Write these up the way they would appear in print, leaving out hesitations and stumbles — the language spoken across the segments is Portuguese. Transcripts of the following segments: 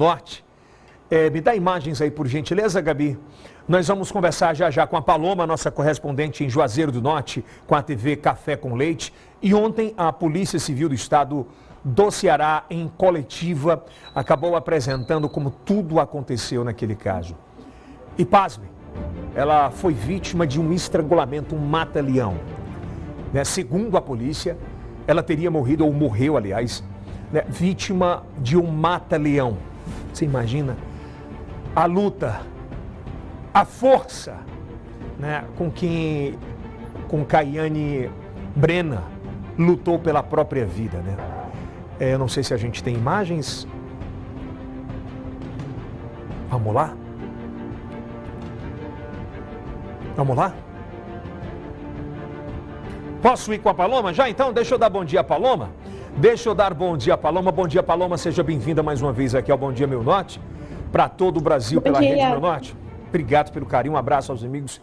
Norte. Me dá imagens aí, por gentileza, Gabi. Nós vamos conversar já já com a Paloma, nossa correspondente em Juazeiro do Norte, com a TV Café com Leite. E ontem a Polícia Civil do Estado do Ceará, em coletiva, acabou apresentando como tudo aconteceu naquele caso. E pasme, ela foi vítima de um estrangulamento, um mata-leão. Segundo a polícia, ela teria morrido, ou morreu, aliás, vítima de um mata-leão. Você imagina a luta, a força, com Caiane Brena lutou pela própria vida, eu não sei se a gente tem imagens. Vamos lá? Vamos lá? Posso ir com a Paloma já? Então, deixa eu dar bom dia à Paloma. Deixa eu dar bom dia, Paloma. Bom dia, Paloma. Seja bem-vinda mais uma vez aqui ao Bom Dia Meu Norte, para todo o Brasil, pela Rede Meu Norte. Obrigado pelo carinho. Um abraço aos amigos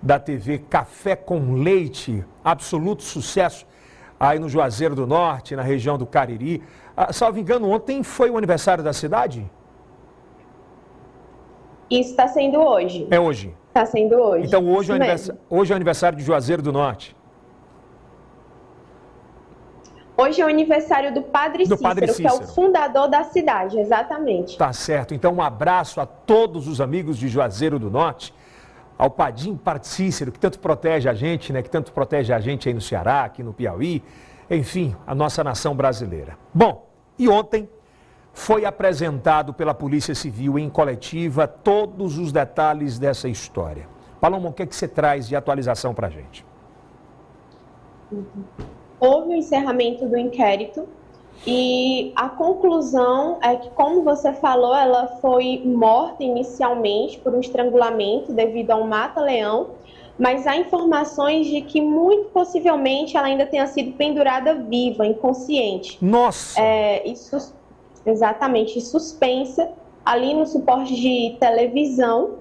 da TV Café com Leite. Absoluto sucesso aí no Juazeiro do Norte, na região do Cariri. Salvo engano, ontem foi o aniversário da cidade? Isso está sendo hoje. É hoje? Está sendo hoje. Então hoje é o aniversário de Juazeiro do Norte. Hoje é o aniversário do Padre Cícero, que é o fundador da cidade, exatamente. Tá certo. Então, um abraço a todos os amigos de Juazeiro do Norte, ao Padre Cícero, que tanto protege a gente, que tanto protege a gente aí no Ceará, aqui no Piauí, enfim, a nossa nação brasileira. Bom, e ontem foi apresentado pela Polícia Civil em coletiva todos os detalhes dessa história. Paloma, o que é que você traz de atualização para a gente? Houve o encerramento do inquérito e a conclusão é que, como você falou, ela foi morta inicialmente por um estrangulamento devido a um mata-leão, mas há informações de que muito possivelmente ela ainda tenha sido pendurada viva, inconsciente. Nossa! Exatamente, suspensa ali no suporte de televisão.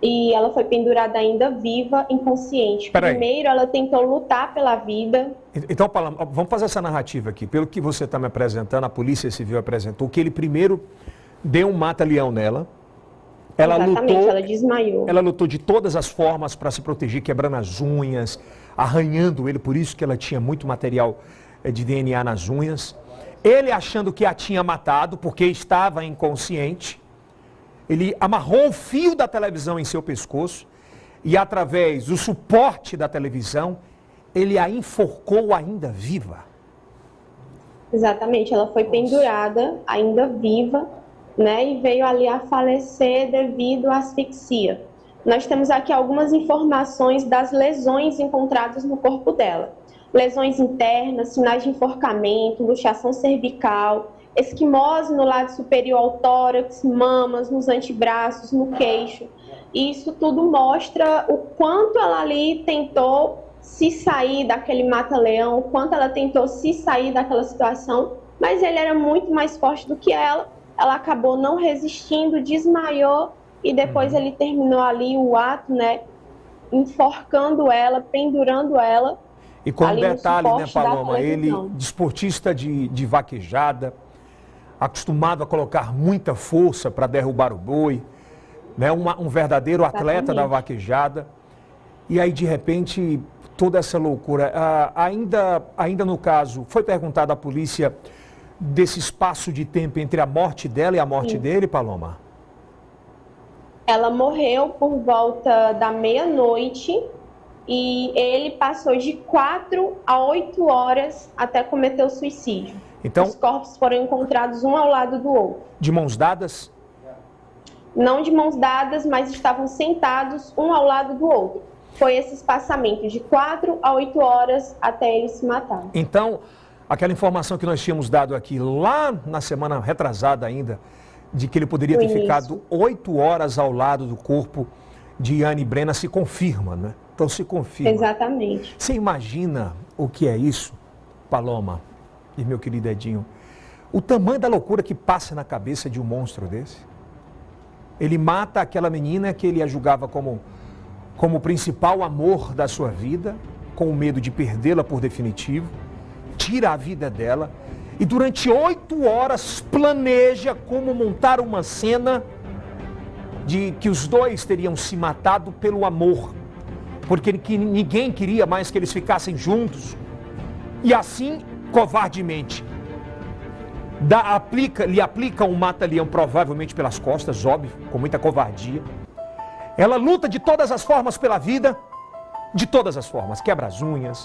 E ela foi pendurada ainda viva, inconsciente. Primeiro, ela tentou lutar pela vida. Então, Paloma, vamos fazer essa narrativa aqui. Pelo que você está me apresentando, a Polícia Civil apresentou que ele primeiro deu um mata-leão nela. Ela desmaiou. Ela lutou de todas as formas para se proteger, quebrando as unhas, arranhando ele, por isso que ela tinha muito material de DNA nas unhas. Ele achando que a tinha matado, porque estava inconsciente. Ele amarrou o fio da televisão em seu pescoço e, através do suporte da televisão, ele a enforcou ainda viva. Exatamente, ela foi pendurada, ainda viva, e veio ali a falecer devido à asfixia. Nós temos aqui algumas informações das lesões encontradas no corpo dela. Lesões internas, sinais de enforcamento, luxação cervical, esquimose no lado superior ao tórax, mamas, nos antebraços, no queixo. Isso tudo mostra o quanto ela ali tentou se sair daquele mata-leão, o quanto ela tentou se sair daquela situação, mas ele era muito mais forte do que ela. Ela acabou não resistindo, desmaiou e depois ele terminou ali o ato, enforcando ela, pendurando ela. E com um detalhe, Paloma, ele desportista de vaquejada, acostumado a colocar muita força para derrubar o boi, um verdadeiro atleta da vaquejada. E aí, de repente, toda essa loucura. Ainda no caso, foi perguntado à polícia desse espaço de tempo entre a morte dela e a morte dele, Paloma? Ela morreu por volta da meia-noite e ele passou de 4 a 8 horas até cometer o suicídio. Então, os corpos foram encontrados um ao lado do outro. De mãos dadas? Não de mãos dadas, mas estavam sentados um ao lado do outro. Foi esse espaçamento de 4 a 8 horas até ele se matar. Então, aquela informação que nós tínhamos dado aqui lá na semana retrasada ainda, de que ele poderia ter ficado 8 horas ao lado do corpo de Caiane Brena, se confirma, Então se confirma. Exatamente. Você imagina o que é isso, Paloma e meu querido Edinho? O tamanho da loucura que passa na cabeça de um monstro desse. Ele mata aquela menina que ele a julgava como o principal amor da sua vida, com o medo de perdê-la por definitivo, tira a vida dela e durante 8 horas planeja como montar uma cena de que os dois teriam se matado pelo amor, porque ninguém queria mais que eles ficassem juntos. E assim, covardemente, lhe aplica um mata-leão provavelmente pelas costas, óbvio, com muita covardia. Ela luta de todas as formas pela vida, de todas as formas, quebra as unhas.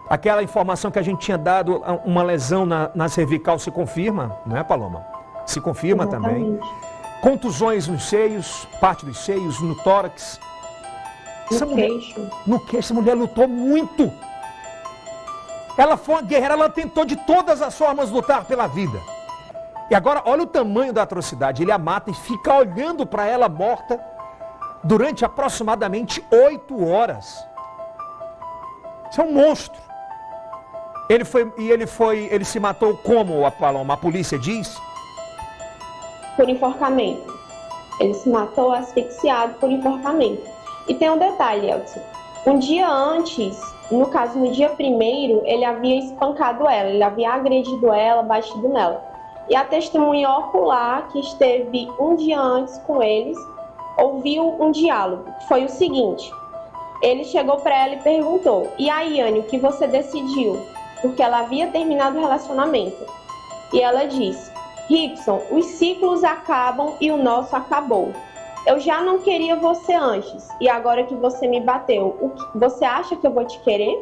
Aquela informação que a gente tinha dado, uma lesão na cervical se confirma, não é, Paloma? Se confirma também. Contusões nos seios, parte dos seios, no tórax. No queixo. No queixo, essa mulher lutou muito. Ela foi uma guerreira, ela tentou de todas as formas lutar pela vida. E agora, olha o tamanho da atrocidade. Ele a mata e fica olhando para ela morta durante aproximadamente 8 horas. Isso é um monstro. Ele se matou como, a Paloma? A polícia diz? Por enforcamento. Ele se matou asfixiado por enforcamento. E tem um detalhe, Elton. Um dia antes, no caso no dia 1º, ele havia espancado ela, ele havia agredido ela, batido nela. E a testemunha ocular, que esteve um dia antes com eles, ouviu um diálogo, que foi o seguinte: ele chegou para ela e perguntou: e aí, Yane, o que você decidiu? Porque ela havia terminado o relacionamento. E ela disse: Rickson, os ciclos acabam e o nosso acabou. Eu já não queria você antes, e agora que você me bateu, você acha que eu vou te querer?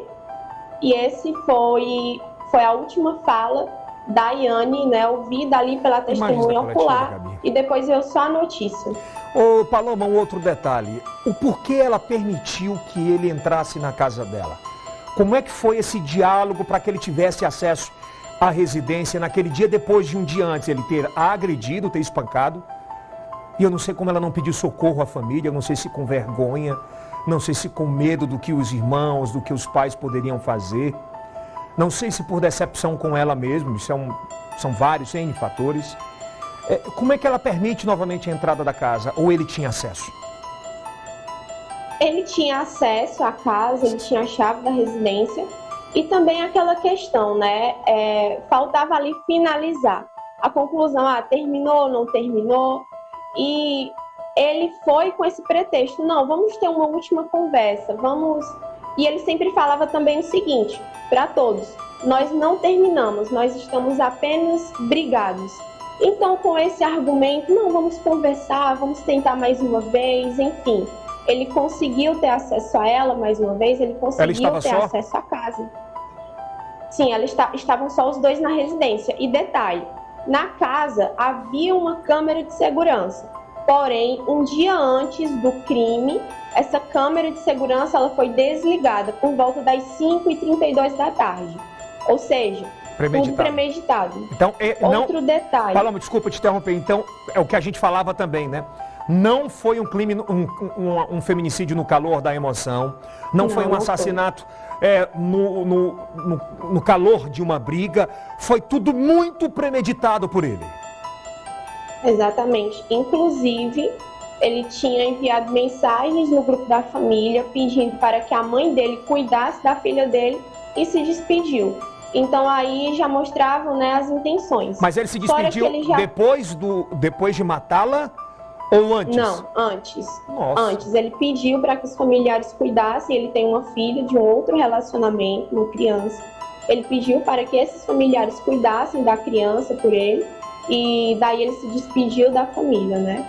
E esse foi a última fala da Yane, né, ouvida ali pela testemunha ocular, e depois veio só a notícia. Ô Paloma, um outro detalhe, o porquê ela permitiu que ele entrasse na casa dela? Como é que foi esse diálogo para que ele tivesse acesso à residência naquele dia, depois de um dia antes ele ter agredido, ter espancado? E eu não sei como ela não pediu socorro à família, eu não sei se com vergonha, não sei se com medo do que os irmãos, do que os pais poderiam fazer. Não sei se por decepção com ela mesma, são vários, N fatores. Como é que ela permite novamente a entrada da casa? Ou ele tinha acesso? Ele tinha acesso à casa, ele tinha a chave da residência. E também aquela questão, né? Faltava ali finalizar. A conclusão, terminou, não terminou. E ele foi com esse pretexto: não, vamos ter uma última conversa, vamos... E ele sempre falava também o seguinte, para todos: nós não terminamos, nós estamos apenas brigados. Então, com esse argumento, não, vamos conversar, vamos tentar mais uma vez, enfim. Ele conseguiu ter acesso a ela mais uma vez, ele conseguiu ter acesso à casa. Sim, estavam só os dois na residência. E detalhe, na casa havia uma câmera de segurança. Porém, um dia antes do crime, essa câmera de segurança ela foi desligada por volta das 5h32 da tarde. Ou seja, tudo premeditado. Então, outro detalhe. Paloma, desculpa te interromper. Então, é o que a gente falava também, né? Não foi um crime, um feminicídio no calor da emoção. Não foi um assassinato no calor de uma briga. Foi tudo muito premeditado por ele. Exatamente. Inclusive, ele tinha enviado mensagens no grupo da família pedindo para que a mãe dele cuidasse da filha dele e se despediu. Então aí já mostravam, né, as intenções. Mas ele se despediu depois de matá-la ou antes? Não, antes. Nossa. Antes. Ele pediu para que os familiares cuidassem. Ele tem uma filha de um outro relacionamento, uma criança. Ele pediu para que esses familiares cuidassem da criança por ele. E daí ele se despediu da família, né?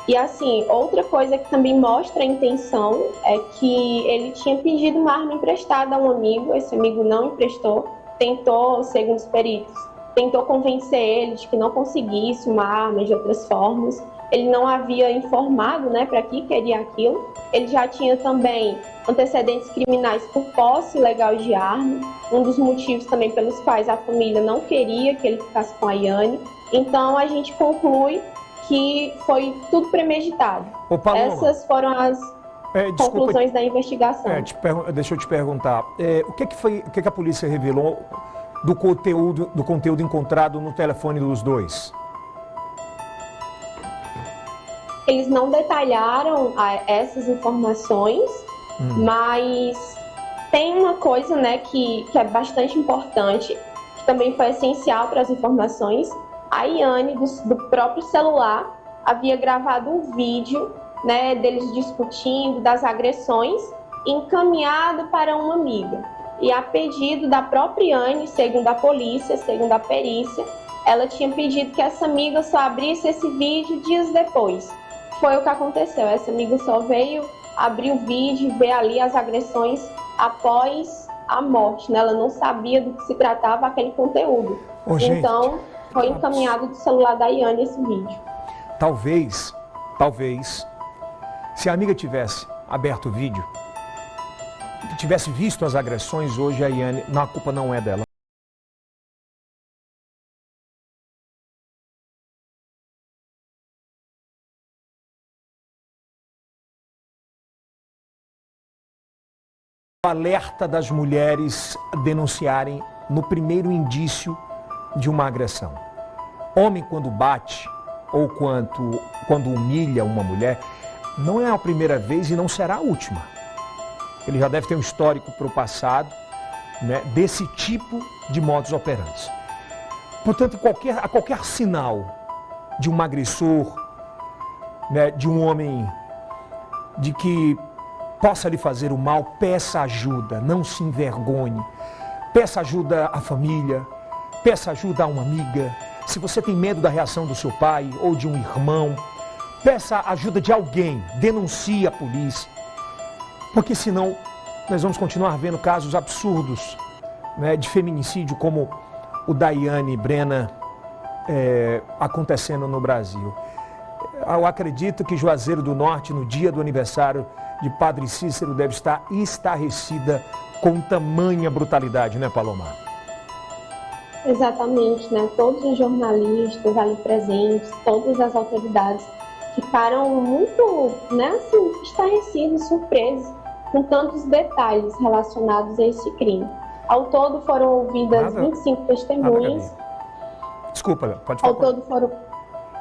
E assim, outra coisa que também mostra a intenção é que ele tinha pedido uma arma emprestada a um amigo. Esse amigo não emprestou. Tentou, segundo os peritos, tentou convencer ele de que não conseguisse uma arma de outras formas. Ele não havia informado, né, para que queria aquilo. Ele já tinha também antecedentes criminais por posse ilegal de arma. Um dos motivos também pelos quais a família não queria que ele ficasse com a Yane. Então a gente conclui que foi tudo premeditado. Essas foram as conclusões da investigação. Deixa eu te perguntar, o que a polícia revelou do conteúdo encontrado no telefone dos dois? Eles não detalharam essas informações, mas tem uma coisa, né, que é bastante importante, também foi essencial para as informações, a Yane, do próprio celular, havia gravado um vídeo, né, deles discutindo, das agressões, encaminhado para uma amiga. E a pedido da própria Yane, segundo a polícia, segundo a perícia, ela tinha pedido que essa amiga só abrisse esse vídeo dias depois. Foi o que aconteceu. Essa amiga só veio abrir o vídeo e ver ali as agressões após a morte, né? Ela não sabia do que se tratava aquele conteúdo. Então, foi encaminhado do celular da Yane esse vídeo. Talvez, se a amiga tivesse aberto o vídeo, tivesse visto as agressões, hoje a Yane, a culpa não é dela. O alerta das mulheres denunciarem no primeiro indício de uma agressão. Homem, quando bate ou quando humilha uma mulher, não é a primeira vez e não será a última. Ele já deve ter um histórico para o passado, né, desse tipo de modus operandi. Portanto, a qualquer sinal de um agressor, né, de um homem de que possa lhe fazer o mal, peça ajuda, não se envergonhe. Peça ajuda à família, peça ajuda a uma amiga. Se você tem medo da reação do seu pai ou de um irmão, peça ajuda de alguém, denuncie a polícia. Porque senão nós vamos continuar vendo casos absurdos, né, de feminicídio como o da Yane Brena acontecendo no Brasil. Eu acredito que Juazeiro do Norte, no dia do aniversário de Padre Cícero, deve estar estarrecida com tamanha brutalidade, né, Paloma? Exatamente, né? Todos os jornalistas ali presentes, todas as autoridades ficaram muito, né, assim, estarrecidos, surpresos com tantos detalhes relacionados a esse crime. Ao todo foram ouvidas 25 testemunhas. Desculpa, pode falar.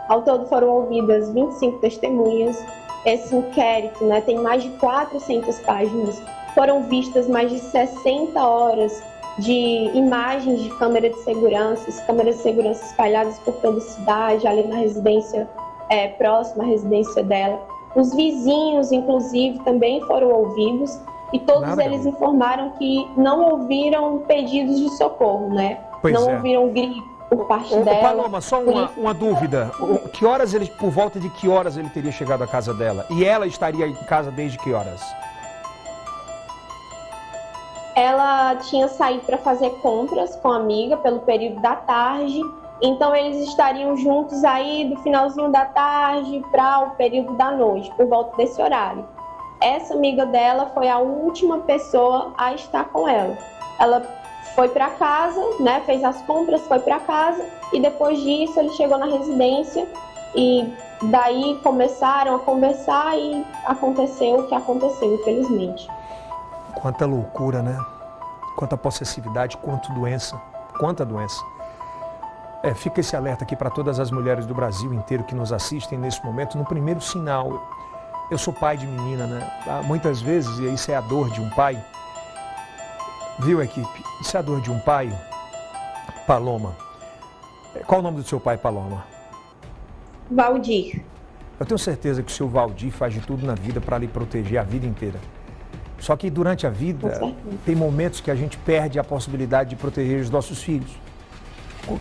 Ao todo foram ouvidas 25 testemunhas. Esse inquérito, né, tem mais de 400 páginas. Foram vistas mais de 60 horas de imagens de câmeras de segurança espalhadas por toda a cidade, ali na residência próxima à residência dela. Os vizinhos, inclusive, também foram ouvidos e todos eles informaram que não ouviram pedidos de socorro, né? Ouviram grito por parte dela. Paloma, só uma dúvida. Por volta de que horas ele teria chegado à casa dela? E ela estaria em casa desde que horas? Ela tinha saído para fazer compras com a amiga pelo período da tarde, então eles estariam juntos aí do finalzinho da tarde para o período da noite, por volta desse horário. Essa amiga dela foi a última pessoa a estar com ela. Ela foi para casa, né, fez as compras, foi para casa e depois disso ele chegou na residência e daí começaram a conversar e aconteceu o que aconteceu, infelizmente. Quanta loucura, né? Quanta possessividade, quanta doença. Fica esse alerta aqui para todas as mulheres do Brasil inteiro que nos assistem nesse momento. No primeiro sinal, eu sou pai de menina, né? Muitas vezes, e isso é a dor de um pai, viu, equipe? Isso é a dor de um pai, Paloma. Qual o nome do seu pai, Paloma? Valdir. Eu tenho certeza que o seu Valdir faz de tudo na vida para lhe proteger a vida inteira. Só que durante a vida, tem momentos que a gente perde a possibilidade de proteger os nossos filhos.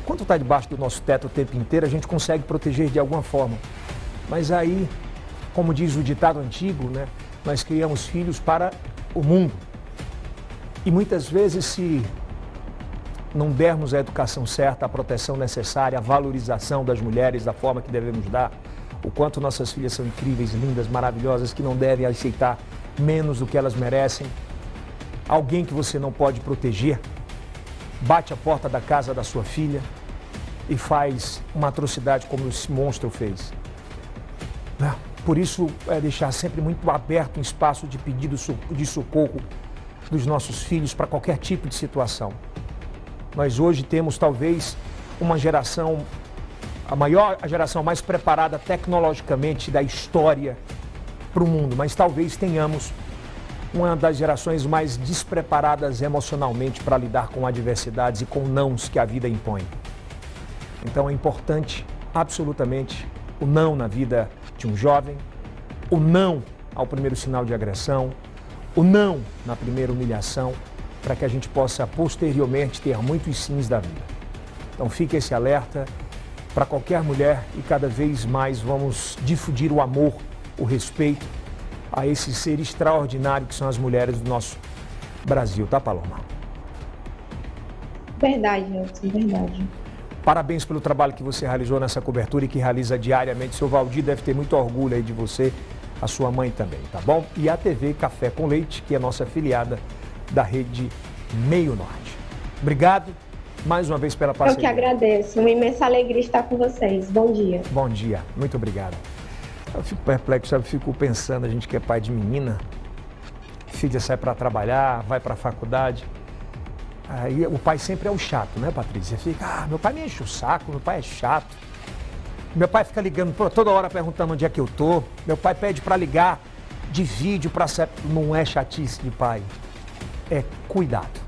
Quando está debaixo do nosso teto o tempo inteiro, a gente consegue proteger de alguma forma. Mas aí, como diz o ditado antigo, né, nós criamos filhos para o mundo. E muitas vezes, se não dermos a educação certa, a proteção necessária, a valorização das mulheres da forma que devemos dar, o quanto nossas filhas são incríveis, lindas, maravilhosas, que não devem aceitar menos do que elas merecem. Alguém que você não pode proteger bate a porta da casa da sua filha e faz uma atrocidade como esse monstro fez. Por isso, deixar sempre muito aberto um espaço de pedido de socorro dos nossos filhos para qualquer tipo de situação. Nós hoje temos talvez uma geração, a geração mais preparada tecnologicamente da história para o mundo, mas talvez tenhamos uma das gerações mais despreparadas emocionalmente para lidar com adversidades e com nãos que a vida impõe. Então é importante, absolutamente, o não na vida de um jovem, o não ao primeiro sinal de agressão, o não na primeira humilhação, para que a gente possa posteriormente ter muitos sims da vida. Então fica esse alerta para qualquer mulher e cada vez mais vamos difundir o amor, o respeito a esse ser extraordinário que são as mulheres do nosso Brasil, tá, Paloma? Verdade, Nelson, verdade. Parabéns pelo trabalho que você realizou nessa cobertura e que realiza diariamente. Seu Valdir deve ter muito orgulho aí de você, a sua mãe também, tá bom? E a TV Café com Leite, que é nossa afiliada da Rede Meio Norte. Obrigado mais uma vez pela parceria. Eu que agradeço, uma imensa alegria estar com vocês. Bom dia. Bom dia, muito obrigado. Eu fico perplexo, sabe? Fico pensando, a gente que é pai de menina, filha sai para trabalhar, vai para a faculdade. Aí o pai sempre é o chato, né, Patrícia? Fica, meu pai me enche o saco, meu pai é chato. Meu pai fica ligando toda hora perguntando onde é que eu tô. Meu pai pede para ligar de vídeo para... Não é chatice de pai, é cuidado.